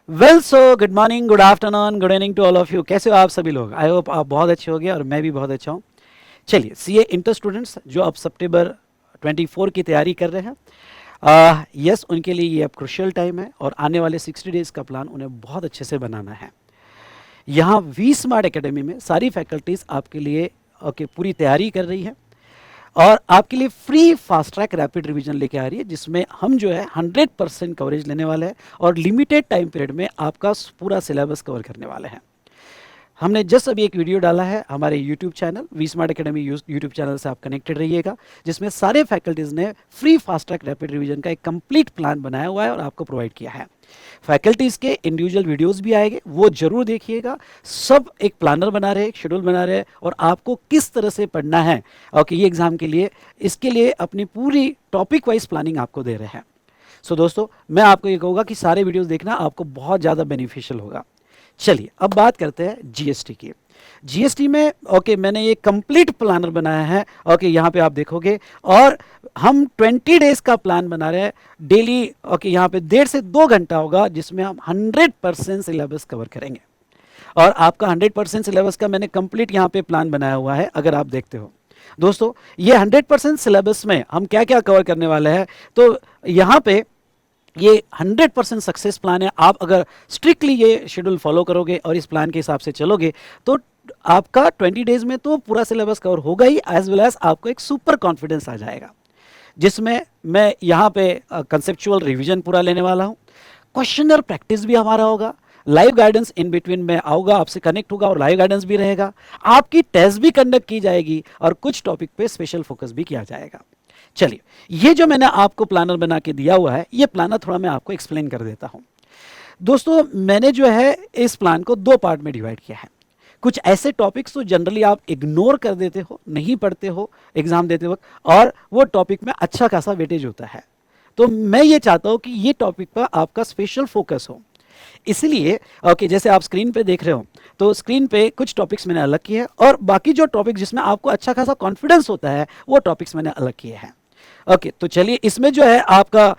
Well so good morning, good afternoon, good evening to all of you. कैसे हो आप सभी लोग? आई होप आप बहुत अच्छे हो गए और मैं भी बहुत अच्छा हूँ। चलिए, सीए इंटर स्टूडेंट्स जो अब सितंबर 24 की तैयारी कर रहे हैं, यस उनके लिए ये अब क्रुशियल टाइम है और आने वाले 60 डेज का प्लान उन्हें बहुत अच्छे से बनाना है। यहाँ वी स्मार्ट एकेडमी में सारी फैकल्टीज़ आपके लिए पूरी तैयारी कर रही है और आपके लिए free fast track rapid revision लेके आ रही है, जिसमें हम जो है 100% कवरेज लेने वाले हैं और लिमिटेड टाइम पीरियड में आपका पूरा सिलेबस कवर करने वाले हैं। हमने जस्ट अभी एक वीडियो डाला है हमारे YouTube channel V Smart Academy YouTube channel से आप कनेक्टेड रहिएगा, जिसमें सारे फैकल्टीज़ ने free fast track rapid revision का एक कंप्लीट प्लान बनाया हुआ है और आपको प्रोवाइड किया है। फैकल्टीज़ के इंडिविजुअल वीडियोस भी आएंगे, वो जरूर देखिएगा। सब एक प्लानर बना रहे हैं, एक शेड्यूल बना रहे हैं और आपको किस तरह से पढ़ना है ये एग्जाम के लिए, इसके लिए अपनी पूरी टॉपिक वाइज प्लानिंग आपको दे रहे हैं। सो दोस्तों, मैं आपको ये कहूँगा कि सारे वीडियोस देखना, आपको बहुत ज़्यादा बेनिफिशियल होगा। चलिए अब बात करते हैं जीएसटी की। जीएसटी में मैंने ये कंप्लीट प्लानर बनाया है। यहाँ पे आप देखोगे और हम 20 डेज का प्लान बना रहे हैं डेली। यहाँ पे 1.5 से 2 घंटा होगा जिसमें हम 100% सिलेबस कवर करेंगे और आपका 100% सिलेबस का मैंने कंप्लीट यहाँ पे प्लान बनाया हुआ है। अगर आप देखते हो दोस्तों, ये 100% सिलेबस में हम क्या क्या कवर करने वाले हैं, तो यहाँ पे ये 100% सक्सेस प्लान है। आप अगर स्ट्रिक्टली ये शेड्यूल फॉलो करोगे और इस प्लान के हिसाब से चलोगे तो आपका 20 डेज में तो पूरा सिलेबस कवर होगा ही, एज वेल एज आपको एक सुपर कॉन्फिडेंस आ जाएगा, जिसमें मैं यहाँ पे कंसेप्चुअल रिवीजन पूरा लेने वाला हूँ। क्वेश्चनर प्रैक्टिस भी हमारा होगा, लाइव गाइडेंस इन बिटवीन में आऊँगा, आपसे कनेक्ट होगा और लाइव गाइडेंस भी रहेगा। आपकी टेस्ट भी कंडक्ट की जाएगी और कुछ टॉपिक पे स्पेशल फोकस भी किया जाएगा। चलिए, ये जो मैंने आपको प्लानर बना के दिया हुआ है, ये प्लानर थोड़ा मैं आपको एक्सप्लेन कर देता हूँ। दोस्तों, मैंने जो है इस प्लान को 2 पार्ट में डिवाइड किया है। कुछ ऐसे टॉपिक्स तो जनरली आप इग्नोर कर देते हो, नहीं पढ़ते हो एग्जाम देते वक्त, और वो टॉपिक में अच्छा खासा वेटेज होता है। तो मैं ये चाहता हूँ कि ये टॉपिक पर आपका स्पेशल फोकस हो। इसलिए जैसे आप स्क्रीन पे देख रहे हो, तो स्क्रीन पे कुछ टॉपिक्स मैंने अलग किए हैं और बाकी जो टॉपिक जिसमें आपको अच्छा खासा कॉन्फिडेंस होता है वो टॉपिक्स मैंने अलग किए हैं। तो चलिए, इसमें जो है आपका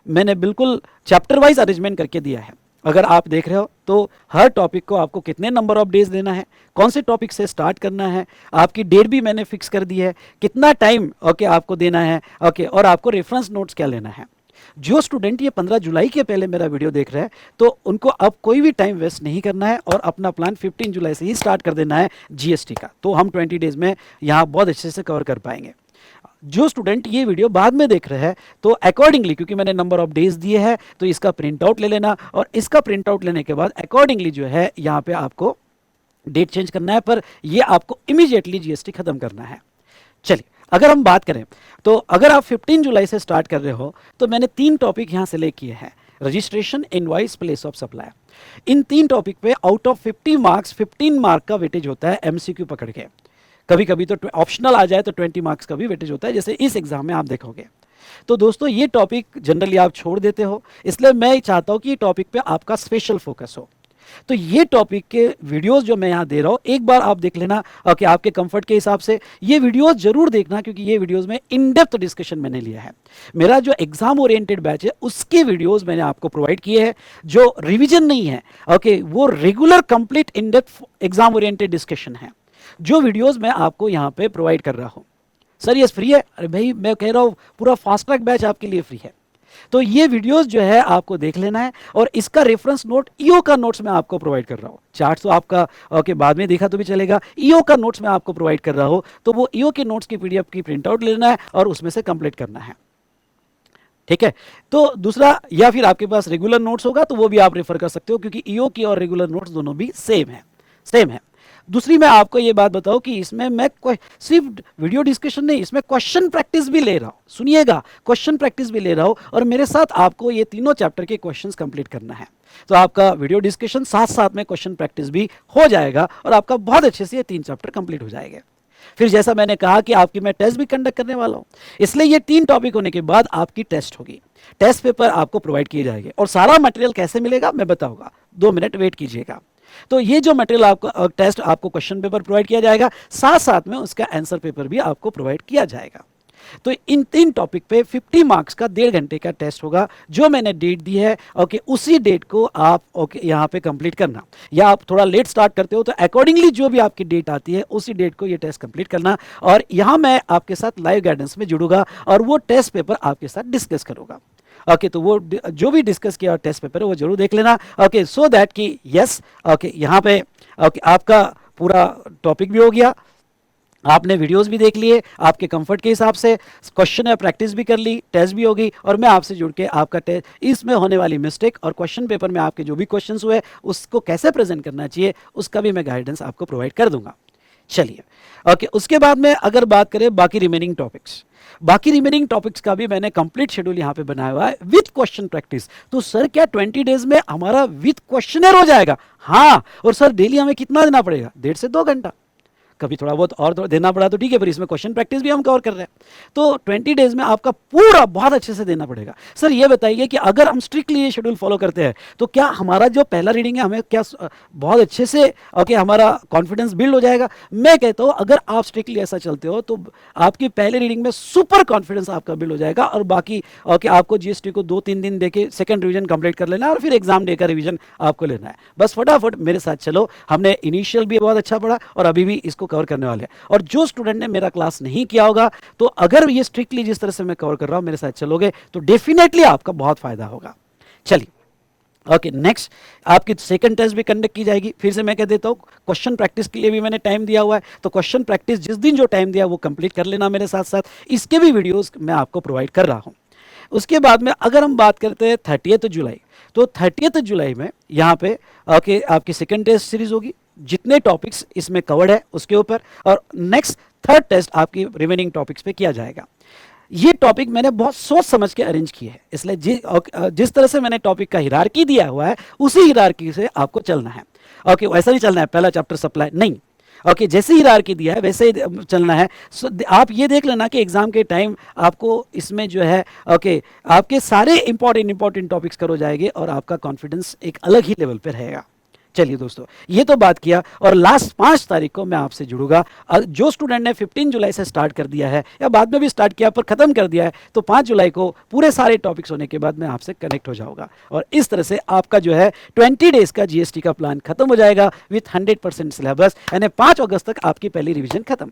मैंने बिल्कुल चैप्टर वाइज अरेंजमेंट करके दिया है। अगर आप देख रहे हो तो हर टॉपिक को आपको कितने नंबर ऑफ डेज देना है, कौन से टॉपिक से स्टार्ट करना है, आपकी डेट भी मैंने फिक्स कर दी है, कितना टाइम आपको देना है, और आपको रेफरेंस नोट्स क्या लेना है। जो स्टूडेंट ये 15 जुलाई के पहले मेरा वीडियो देख रहे हैं, तो उनको अब कोई भी टाइम वेस्ट नहीं करना है और अपना प्लान 15 जुलाई से ही स्टार्ट कर देना है जीएसटी का। तो हम 20 डेज में यहाँ बहुत अच्छे से कवर कर पाएंगे। जो स्टूडेंट ये वीडियो बाद में देख रहे हैं, तो अकॉर्डिंगली, क्योंकि मैंने नंबर ऑफ डेज दिए हैं, तो इसका प्रिंट आउट ले लेना और इसका प्रिंट आउट लेने के बाद अकॉर्डिंगली जो है यहाँ पे आपको डेट चेंज करना है, पर ये आपको इमीडिएटली जीएसटी खत्म करना है। चलिए, अगर हम बात करें तो अगर आप 15 जुलाई से स्टार्ट कर रहे हो, तो मैंने 3 टॉपिक यहाँ सेलेक्ट किए हैं: registration, invoice, place of supply. In 3 topic पे आउट ऑफ 50 मार्क्स 15 मार्क का वेटेज होता है एमसीक्यू पकड़ के। कभी कभी तो ऑप्शनल आ जाए तो 20 मार्क्स का भी वेटेज होता है, जैसे इस एग्जाम में आप देखोगे। तो दोस्तों, ये टॉपिक जनरली आप छोड़ देते हो, इसलिए मैं चाहता हूं कि ये टॉपिक पे आपका स्पेशल फोकस हो। तो ये टॉपिक के वीडियोस जो मैं यहाँ दे रहा हूँ, एक बार आप देख लेना कि आपके कंफर्ट के हिसाब से ये वीडियोस जरूर देखना, क्योंकि ये वीडियोस में इन डेप्थ डिस्कशन मैंने लिया है। मेरा जो एग्जाम ओरिएंटेड बैच है उसके वीडियोस मैंने आपको प्रोवाइड किए हैं, जो रिविजन नहीं है, वो regular complete in depth exam oriented discussion है। जो वीडियोस मैं आपको यहाँ पे प्रोवाइड कर रहा हूँ, सर ये फ्री है? अरे भाई, मैं कह रहा हूँ पूरा फास्ट ट्रैक बैच आपके लिए फ्री है। तो ये वीडियोस जो है आपको देख लेना है और इसका रेफरेंस नोट ईओ का नोट्स मैं आपको प्रोवाइड कर रहा हूँ। चार्ट तो आपका बाद में देखा तो भी चलेगा, ईओ का नोट्स मैं आपको प्रोवाइड कर रहा हूँ, तो वो ईओ के नोट्स की पीडीएफ की प्रिंट आउट लेना है और उसमें से कंप्लीट करना है। ठीक है, तो दूसरा, या फिर आपके पास रेगुलर नोट्स होगा तो वो भी आप रेफर कर सकते हो, क्योंकि ईओ की और रेगुलर नोट्स दोनों भी सेम है। दूसरी मैं आपको ये बात बताऊं कि इसमें मैं सिर्फ वीडियो डिस्कशन नहीं, इसमें क्वेश्चन प्रैक्टिस भी ले रहा हूं। सुनिएगा, क्वेश्चन प्रैक्टिस भी ले रहा हूं और मेरे साथ आपको ये तीनों चैप्टर के क्वेश्चंस कंप्लीट करना है। तो आपका वीडियो डिस्कशन साथ साथ में क्वेश्चन प्रैक्टिस भी हो जाएगा और आपका बहुत अच्छे से ये 3 चैप्टर कंप्लीट हो जाएंगे। फिर जैसा मैंने कहा कि आपकी मैं टेस्ट भी कंडक्ट करने वाला हूं, इसलिए ये 3 टॉपिक होने के बाद आपकी टेस्ट होगी। टेस्ट पेपर आपको प्रोवाइड किए जाएंगे और सारा मटेरियल कैसे मिलेगा मैं बताऊंगा, 2 मिनट वेट कीजिएगा। तो ये जो मटेरियल आपको टेस्ट, आपको क्वेश्चन पेपर प्रोवाइड किया जाएगा, साथ साथ में उसका आंसर पेपर भी आपको प्रोवाइड किया जाएगा। तो इन 3 टॉपिक पे 50 मार्क्स का 1.5 घंटे का टेस्ट होगा, जो मैंने डेट दी है। ओके, उसी डेट को आप यहाँ पे कंप्लीट करना, या आप थोड़ा लेट स्टार्ट करते हो तो अकॉर्डिंगली जो भी आपकी डेट आती है उसी डेट को ये टेस्ट कंप्लीट करना। और यहाँ मैं आपके साथ लाइव गाइडेंस में जुड़ूंगा और वो टेस्ट पेपर आपके साथ डिस्कस करूंगा। ओके, तो वो जो भी डिस्कस किया टेस्ट पेपर है वो जरूर देख लेना। ओके, सो दैट कि यस, ओके यहाँ पे ओके आपका पूरा टॉपिक भी हो गया, आपने वीडियोस भी देख लिए, आपके कंफर्ट के हिसाब से क्वेश्चन या प्रैक्टिस भी कर ली, टेस्ट भी होगी, और मैं आपसे जुड़ के आपका टेस्ट, इसमें होने वाली मिस्टेक और क्वेश्चन पेपर में आपके जो भी क्वेश्चंस हुए उसको कैसे प्रेजेंट करना चाहिए उसका भी मैं गाइडेंस आपको प्रोवाइड कर दूंगा। चलिए, ओके, उसके बाद में अगर बात करें बाकी रिमेनिंग टॉपिक्स का भी मैंने कंप्लीट शेड्यूल यहाँ पे बनाया हुआ है विथ क्वेश्चन प्रैक्टिस। तो सर क्या 20 डेज में हमारा विथ क्वेश्चनर हो जाएगा? हाँ, और सर डेली हमें कितना देना पड़ेगा? 1.5 से 2 घंटा। कभी थोड़ा बहुत और देना पड़ा तो ठीक है, पर इसमें क्वेश्चन प्रैक्टिस भी हम कवर कर रहे हैं। तो 20 डेज में आपका पूरा बहुत अच्छे से देना पड़ेगा। सर ये बताइए कि अगर हम स्ट्रिक्टली ये शेड्यूल फॉलो करते हैं तो क्या हमारा जो पहला रीडिंग है हमें क्या बहुत अच्छे से ओके हमारा कॉन्फिडेंस बिल्ड हो जाएगा? मैं कहता हूँ अगर आप स्ट्रिक्टली ऐसा चलते हो तो आपकी पहले रीडिंग में सुपर कॉन्फिडेंस आपका बिल्ड हो जाएगा, और बाकी ओके आपको जीएसटी को 2-3 दिन देके सेकंड रिवीजन कंप्लीट कर लेना है और फिर एग्जाम डे का रिवीजन आपको लेना है। बस फटाफट मेरे साथ चलो, हमने इनिशियल भी बहुत अच्छा पढ़ा और अभी भी इसको कवर करने वाले हैं। और जो स्टूडेंट ने मेरा क्लास नहीं किया होगा तो अगर ये स्ट्रिक्टली जिस तरह से मैं कवर कर रहा हूं मेरे साथ चलोगे तो डेफिनेटली आपका बहुत फायदा होगा। चलिए, ओके, नेक्स्ट आपकी सेकंड टेस्ट भी कंडक्ट की जाएगी। फिर से मैं कह देता हूँ क्वेश्चन प्रैक्टिस के लिए भी मैंने टाइम दिया हुआ है, तो क्वेश्चन प्रैक्टिस जिस दिन जो टाइम दिया वो कंप्लीट कर लेना मेरे साथ साथ। इसके भी वीडियोस मैं आपको प्रोवाइड कर रहा हूँ। उसके बाद में अगर हम बात करते हैं 30 जुलाई, तो 30 जुलाई में यहाँ पे ओके आपकी सेकंड टेस्ट सीरीज होगी, जितने टॉपिक्स इसमें कवर्ड है उसके ऊपर, और नेक्स्ट थर्ड टेस्ट आपकी रिमेनिंग टॉपिक्स पे किया जाएगा। ये टॉपिक मैंने बहुत सोच समझ के अरेंज किए हैं, इसलिए जिस तरह से मैंने टॉपिक का हिरार्की दिया हुआ है उसी हिरार्की से आपको चलना है। ओके, वैसा नहीं चलना है पहला चैप्टर सप्लाई, नहीं। ओके, जैसे हिरार्की दिया है वैसे ही चलना है। आप ये देख लेना कि एग्जाम के टाइम आपको इसमें जो है ओके आपके सारे इंपॉर्टेंट टॉपिक्स कवर हो जाएंगे और आपका कॉन्फिडेंस एक अलग ही लेवल पे रहेगा। चलिए दोस्तों, ये तो बात किया, और लास्ट 5 तारीख को मैं आपसे जुड़ूंगा। जो स्टूडेंट ने 15 जुलाई से स्टार्ट कर दिया है या बाद में भी स्टार्ट किया पर खत्म कर दिया है, तो 5 जुलाई को पूरे सारे टॉपिक्स होने के बाद मैं आपसे कनेक्ट हो जाऊंगा, और इस तरह से आपका जो है 20 डेज का जीएसटी का प्लान खत्म हो जाएगा विथ 100% सिलेबस। यानी 5 अगस्त तक आपकी पहली रिविजन खत्म।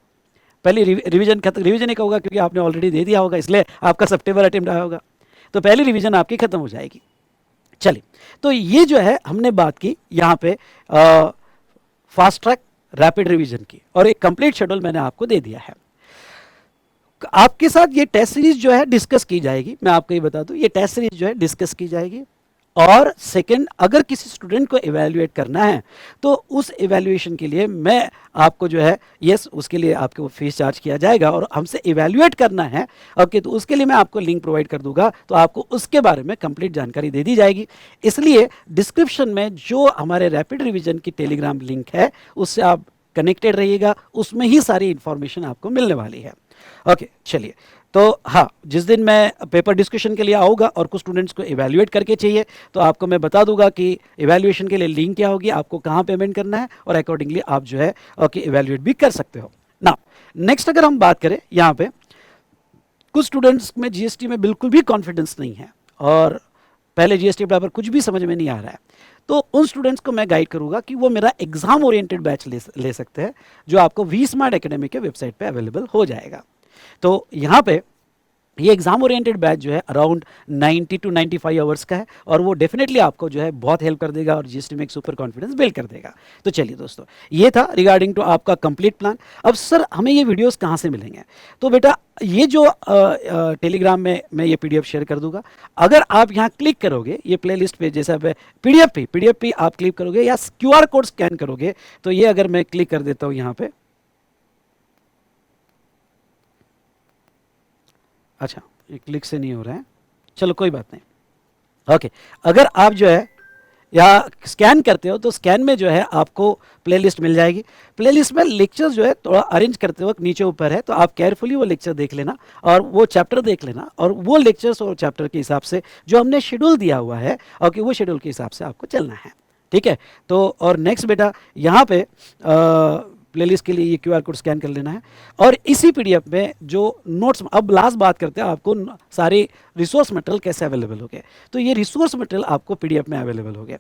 पहली रिविजन ही होगा क्योंकि आपने ऑलरेडी दे दिया होगा, इसलिए आपका सितंबर अटेम्प्ट आया होगा, तो पहली रिविजन आपकी खत्म हो जाएगी। चलिए, तो ये जो है हमने बात की यहाँ पे फास्ट ट्रैक रैपिड रिवीजन की, और एक कंप्लीट शेड्यूल मैंने आपको दे दिया है। आपके साथ ये टेस्ट सीरीज जो है डिस्कस की जाएगी। मैं आपको ये बता दूं, ये टेस्ट सीरीज जो है डिस्कस की जाएगी। और सेकंड, अगर किसी स्टूडेंट को इवैल्यूएट करना है तो उस इवैल्यूएशन के लिए मैं आपको जो है यस उसके लिए आपको फीस चार्ज किया जाएगा, और हमसे इवैल्यूएट करना है ओके, तो उसके लिए मैं आपको लिंक प्रोवाइड कर दूंगा, तो आपको उसके बारे में कंप्लीट जानकारी दे दी जाएगी। इसलिए डिस्क्रिप्शन में जो हमारे रैपिड रिवीजन की टेलीग्राम लिंक है उससे आप कनेक्टेड रहिएगा, उसमें ही सारी इंफॉर्मेशन आपको मिलने वाली है। ओके, चलिए, तो हाँ, जिस दिन मैं पेपर डिस्कशन के लिए आऊँगा और कुछ स्टूडेंट्स को इवैल्यूएट करके चाहिए तो आपको मैं बता दूंगा कि इवैल्यूएशन के लिए लिंक क्या होगी, आपको कहाँ पेमेंट करना है, और अकॉर्डिंगली आप जो है ओके इवैल्यूएट भी कर सकते हो ना। नेक्स्ट अगर हम बात करें, यहाँ पे कुछ स्टूडेंट्स में जीएसटी में बिल्कुल भी कॉन्फिडेंस नहीं है और पहले जीएसटी बराबर कुछ भी समझ में नहीं आ रहा है, तो उन स्टूडेंट्स को मैं गाइड करूंगा कि वो मेरा एग्जाम ओरिएंटेड बैच ले सकते हैं, जो आपको वी स्मार्ट एकेडमी के वेबसाइट पे अवेलेबल हो जाएगा। तो यहाँ पे ये एग्जाम ओरिएंटेड बैच जो है अराउंड 90 to 95 आवर्स का है, और वो डेफिनेटली आपको जो है बहुत हेल्प कर देगा और जीएसटी में एक सुपर कॉन्फिडेंस बिल्ड कर देगा। तो चलिए दोस्तों, ये था रिगार्डिंग टू आपका कंप्लीट प्लान। अब सर हमें ये वीडियोस कहाँ से मिलेंगे? तो बेटा ये जो टेलीग्राम में मैं ये पीडीएफ शेयर कर दूंगा, अगर आप यहाँ क्लिक करोगे ये प्लेलिस्ट पे, जैसे पीडीएफ पे आप क्लिक करोगे या क्यूआर कोड स्कैन करोगे, तो ये अगर मैं क्लिक कर देता हूँ यहाँ पे, अच्छा ये क्लिक से नहीं हो रहा है, चलो कोई बात नहीं। ओके, अगर आप जो है या स्कैन करते हो तो स्कैन में जो है आपको प्लेलिस्ट मिल जाएगी। प्लेलिस्ट में लेक्चर्स जो है थोड़ा अरेंज करते वक्त नीचे ऊपर है, तो आप केयरफुली वो लेक्चर देख लेना और वो चैप्टर देख लेना, और वो लेक्चर्स और चैप्टर के हिसाब से जो हमने शेड्यूल दिया हुआ है ओके वो शेड्यूल के हिसाब से आपको चलना है, ठीक है। तो और नेक्स्ट बेटा यहाँ पे प्लेलिस्ट के लिए ये क्यूआर कोड स्कैन कर लेना है और इसी पीडीएफ में जो नोट्स, अब लास्ट बात करते हैं आपको सारे रिसोर्स मटेरियल कैसे अवेलेबल हो गए। तो ये रिसोर्स मटेरियल आपको पीडीएफ में अवेलेबल हो गया।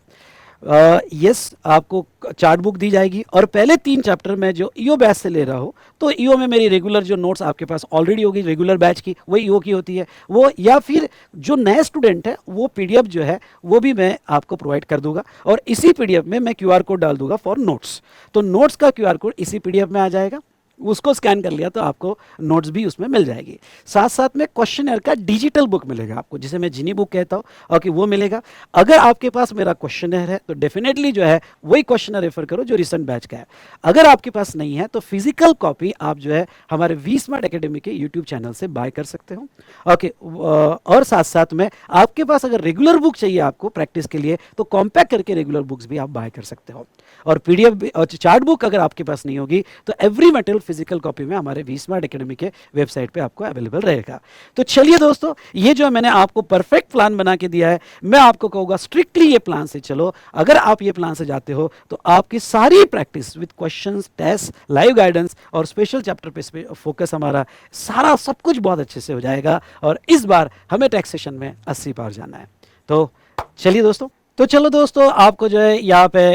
यस, आपको चार्ट बुक दी जाएगी और पहले 3 चैप्टर में जो ईओ बैच से ले रहा हो तो ईओ में मेरी रेगुलर जो नोट्स आपके पास ऑलरेडी होगी रेगुलर बैच की, वही ईओ की होती है वो, या फिर जो नए स्टूडेंट है वो पीडीएफ जो है वो भी मैं आपको प्रोवाइड कर दूंगा और इसी पीडीएफ में मैं क्यूआर कोड डाल दूंगा फॉर नोट्स। तो नोट्स का क्यूआर कोड इसी पीडीएफ में आ जाएगा, उसको स्कैन कर लिया तो आपको नोट्स भी उसमें मिल जाएगी। साथ साथ में क्वेश्चनर का डिजिटल बुक मिलेगा आपको, जिसे मैं जिनी बुक कहता हूँ, और कि वो मिलेगा। अगर आपके पास मेरा क्वेश्चनर है तो डेफिनेटली जो है वही क्वेश्चनर रेफर करो जो रिसेंट बैच का है। अगर आपके पास नहीं है तो फिजिकल कॉपी आप जो है हमारे वी स्मार्ट एकेडमी के यूट्यूब चैनल से बाय कर सकते हो। ओके, और साथ साथ में आपके पास अगर रेगुलर बुक चाहिए आपको प्रैक्टिस के लिए तो कॉम्पैक्ट करके रेगुलर बुक्स भी आप बाय कर सकते हो। और पीडीएफ और चार्ट बुक अगर आपके पास नहीं होगी तो एवरी मटेरियल फिजिकल कॉपी में हमारे वी स्मार्ट एकेडमी के वेबसाइट पे आपको अवेलेबल रहेगा। तो चलिए दोस्तों, ये जो मैंने आपको परफेक्ट प्लान बना के दिया है, मैं आपको कहूँगा स्ट्रिक्टली ये प्लान से चलो। अगर आप ये प्लान से जाते हो तो आपकी सारी practice with questions, test, live guidance और स्पेशल चैप्टर पे फोकस, हमारा सारा सब कुछ बहुत अच्छे से हो जाएगा। और इस बार हमें टैक्सेशन में 80 पार जाना है। तो चलिए दोस्तों, तो चलो दोस्तों, आपको जो है यहाँ पे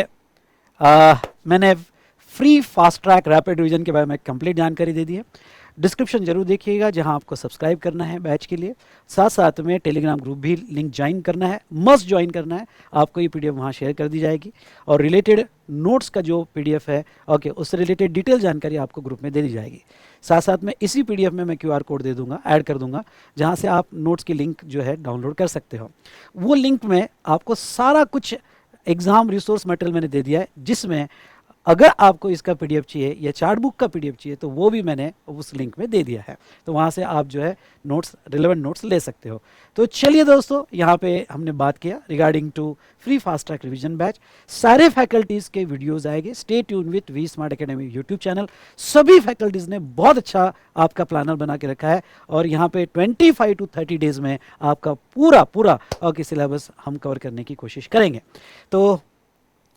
मैंने free fast track rapid revision के बारे में कंप्लीट जानकारी दे दी है। डिस्क्रिप्शन जरूर देखिएगा जहां आपको सब्सक्राइब करना है बैच के लिए। साथ साथ में टेलीग्राम ग्रुप भी लिंक ज्वाइन करना है, मस्ट ज्वाइन करना है। आपको ये पीडीएफ वहां शेयर कर दी जाएगी और रिलेटेड नोट्स का जो पीडीएफ है, ओके, उससे रिलेटेड डिटेल जानकारी आपको ग्रुप में दे दी जाएगी। साथ साथ में इसी पीडीएफ में मैं क्यूआर कोड दे दूंगा, ऐड कर दूंगा, जहां से आप नोट्स की लिंक जो है डाउनलोड कर सकते हो। वो लिंक में आपको सारा कुछ एग्जाम रिसोर्स मटेरियल मैंने दे दिया है, जिसमें अगर आपको इसका पीडीएफ चाहिए या चार्ट बुक का पीडीएफ चाहिए तो वो भी मैंने उस लिंक में दे दिया है। तो वहाँ से आप जो है नोट्स, रिलेवेंट नोट्स ले सकते हो। तो चलिए दोस्तों, यहाँ पे हमने बात किया regarding to free fast track revision batch. सारे फैकल्टीज़ के वीडियोस आएंगे। Stay tune with V Smart Academy YouTube channel. सभी फैकल्टीज़ ने बहुत अच्छा आपका प्लानर बना के रखा है और यहाँ पे 25 to 30 डेज में आपका पूरा ओके सिलेबस हम कवर करने की कोशिश करेंगे। तो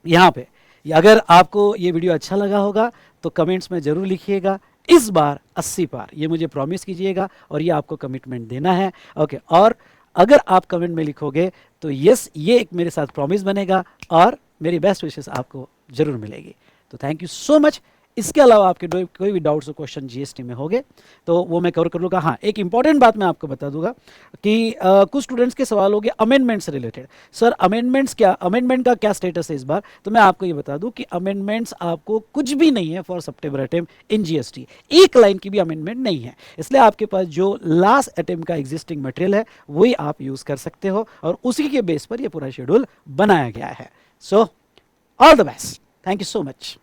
यहाँ पे अगर आपको ये वीडियो अच्छा लगा होगा तो कमेंट्स में ज़रूर लिखिएगा, इस बार 80 पार, ये मुझे प्रॉमिस कीजिएगा और ये आपको कमिटमेंट देना है। ओके, और अगर आप कमेंट में लिखोगे तो यस, ये एक मेरे साथ प्रॉमिस बनेगा और मेरी बेस्ट विशेस आपको ज़रूर मिलेगी। तो थैंक यू सो मच। इसके अलावा आपके कोई भी डाउट्स और क्वेश्चन जीएसटी में होंगे तो वो मैं कवर कर लूँगा। हाँ, एक इंपॉर्टेंट बात मैं आपको बता दूंगा कि कुछ स्टूडेंट्स के सवाल हो गए अमेंडमेंट से रिलेटेड। सर अमेंडमेंट्स क्या, अमेंडमेंट का क्या स्टेटस है इस बार? तो मैं आपको ये बता दूं कि अमेंडमेंट्स आपको कुछ भी नहीं है for September attempt in GST. एक लाइन की भी अमेंडमेंट नहीं है, इसलिए आपके पास जो लास्ट अटेम्प्ट का एग्जिस्टिंग मटेरियल है वही आप यूज़ कर सकते हो और उसी के बेस पर ये पूरा शेड्यूल बनाया गया है। So all the best, thank you so much.